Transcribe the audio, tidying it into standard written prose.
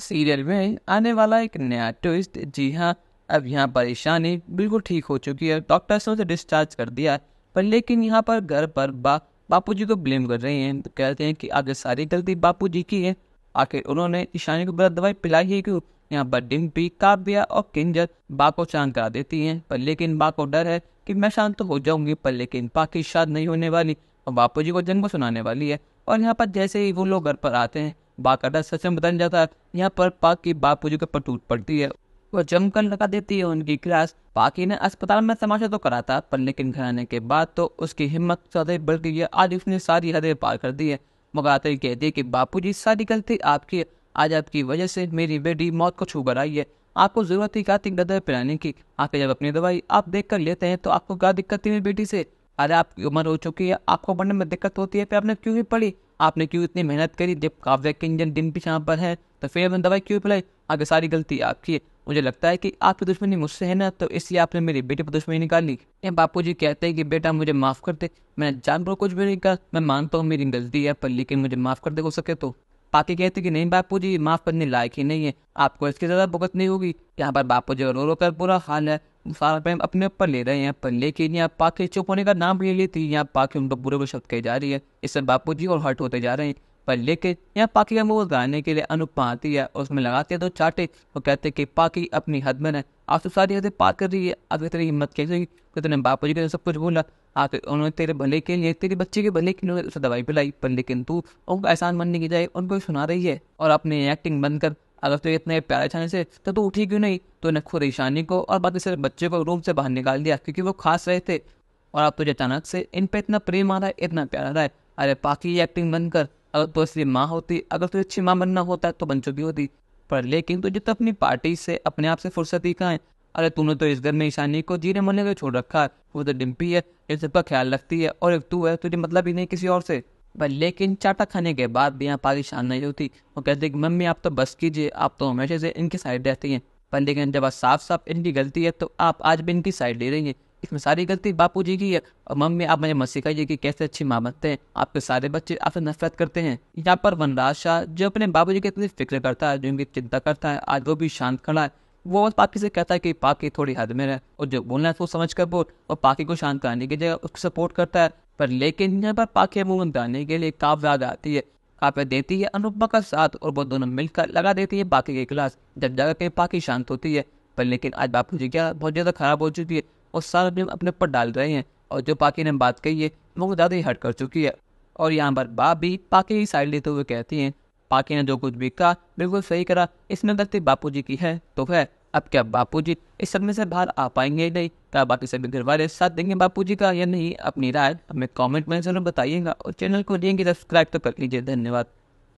Serial में आने वाला एक नया ट्विस्ट। जी हाँ, अब यहाँ परेशानी बिल्कुल ठीक हो चुकी है। डॉक्टर्स ने उसे डिस्चार्ज कर दिया है, पर लेकिन यहाँ पर घर पर बापूजी को ब्लेम कर रहे हैं। तो कहते हैं कि आगे सारी गलती बापूजी की है। आखिर उन्होंने ईशानी को गलत दवाई पिलाई है क्यों? यहाँ पर डिम्पी, काव्या और किंजल बा को शांत करा देती हैं, पर लेकिन बा को डर है कि मैं शांत तो हो जाऊंगी, पर लेकिन पा की शादी नहीं होने वाली और बापूजी को जन्म सुनाने वाली है। और यहाँ पर जैसे ही वो लोग घर पर आते हैं, बा का डर सच में बदल जाता है। यहाँ पर पाक की बापूजी के पर टूट पड़ती है। वो जमकर लगा देती है उनकी क्लास। पाकी ने अस्पताल में तमाशा तो करा था, पर लेकिन घर आने के बाद तो उसकी हिम्मत ज्यादा बढ़ गई है। आज उसने सारी हदें पार कर दी है। मगाते ही कहती है कि बापूजी सारी गलती आपकी है। आज आपकी वजह से मेरी बेटी मौत को छू कर आई है। आपको जरूरत थी कार्तिक दवाई पिलाने की। आके जब अपनी दवाई आप देख कर लेते हैं तो आपको क्या दिक्कत थी मेरी बेटी से? अरे आपकी उम्र हो चुकी है, आपको पढ़ने में दिक्कत होती है, फिर आपने क्यों ही पढ़ी? आपने क्यों इतनी मेहनत करी? जब काव्या के इंजन दिन पीछे पर है तो फिर आपने दवाई क्यों पिलाई? आगे सारी गलती आपकी है। मुझे लगता है कि आपकी दुश्मनी मुझसे है ना, तो इसलिए आपने मेरी बेटी पर दुश्मनी निकाली। ये बापूजी कहते हैं कि बेटा मुझे माफ कर दे, मैंने जानबूझ कुछ भी नहीं कहा, मैं मानता हूँ मेरी गलती है, पर लेकिन मुझे माफ कर दे हो सके तो। पाकी कहते कि नहीं बापूजी, माफ करने लायक ही नहीं है, आपको इसकी ज्यादा भुगतनी होगी। यहाँ पर बापूजी रो रो कर बुरा हाल है, सारा प्रेम अपने ऊपर ले रहे हैं, पर लेकिन यहाँ पाकी चुप होने का नाम भी लेती। यहाँ पाकी उनको बुरे बुरे शब्द कही जा रही है, इससे बापूजी और हर्ट होते जा रहे हैं। पर लेकिन यहाँ पाकी का मुंह गाने के लिए अनुपमा आती है, उसमें लगाते हैं दो चाटे। वो कहते हैं कि पाकी अपनी हद में है, आज तो सारी हदें पार कर रही है, आगे तेरी हिम्मत कैसे हुई कि तूने बापूजी को सब कुछ बोला? आखिर उन्होंने तेरे भले के लिए, तेरे बच्चे के भले के लिए उसे दवाई पिलाई, पर लेकिन तू उनको एहसान मानने की जाए उनको ही सुना रही है। और अपनी एक्टिंग बंद कर, अगर तो इतने प्यारे छाने से तो तू उठी क्यों नहीं? तूने खुद ईशानी को और बाकी सारे बच्चे को रूम से बाहर निकाल दिया क्योंकि वो खास रहे थे, और अब तुझे अचानक से इन पे इतना प्रेम आ रहा है, इतना प्यार आ रहा है। अरे पाकी एक्टिंग बंद कर। अगर तो असली माँ होती, अगर तुझे अच्छी माँ बनना होता तो बन चुकी होती, पर लेकिन तुझे तो अपनी पार्टी से अपने आप से फुर्सत ही कहाँ है? अरे तूने तो इस घर में ईशानी को जीने मरने को छोड़ रखा है। वो तो डिम्पी है, इन सबका ख्याल रखती है, और एक तू है, तुझे मतलब ही नहीं किसी और से। पर लेकिन चाटा खाने के बाद भी यहाँ परेशान नहीं होती। वो कहते कि मम्मी आप तो बस कीजिए, आप तो हमेशा से इनकी साइड रहती हैं, पर लेकिन जब साफ साफ इनकी गलती है तो आप आज भी इनकी साइड ले रही हैं। इसमें सारी गलती बापूजी की है। और मम्मी आप मुझे मत सिखाइए कि कैसे अच्छी माँ बनते हैं, आपके सारे बच्चे आपसे नफरत करते हैं। यहाँ पर वनराज शाह जो अपने बाबूजी की इतनी फिक्र करता है, जो इनकी चिंता करता है, आज वो भी शांत खड़ा है। वो बस पाकी से कहता है कि पाकी थोड़ी हद में रहे, और जो बोलना है वो समझ कर बोल, और पाकी को शांत कराने की जगह उसको सपोर्ट करता है। पर लेकिन यहाँ पर पाकी मुंह गाने के लिए काव्या आती है। काव्या देती है अनुपमा का साथ, और वो दोनों मिलकर लगा देती है पाकी के क्लास। जब जाकर के पाकी शांत होती है। पर लेकिन आज बापूजी क्या बहुत ज्यादा खराब हो चुकी है, और सारा ब्लेम अपने ऊपर डाल रहे हैं, और जो पाकी ने बात कही है वो ज्यादा ही हर्ट कर चुकी है। और यहाँ पर बाप भी पाकी की साइड लेते हुए कहती हैं पाकी ने जो कुछ भी कहा बिल्कुल सही करा, इसमें गलती बापूजी की है तो है। अब क्या बापूजी इस सब में से बाहर आ पाएंगे या नहीं? क्या बाकी सभी घर वाले साथ देंगे बापूजी का या नहीं? अपनी राय हमें कमेंट में जरूर बताइएगा, और चैनल को देंगे सब्सक्राइब तो कर लीजिए। धन्यवाद।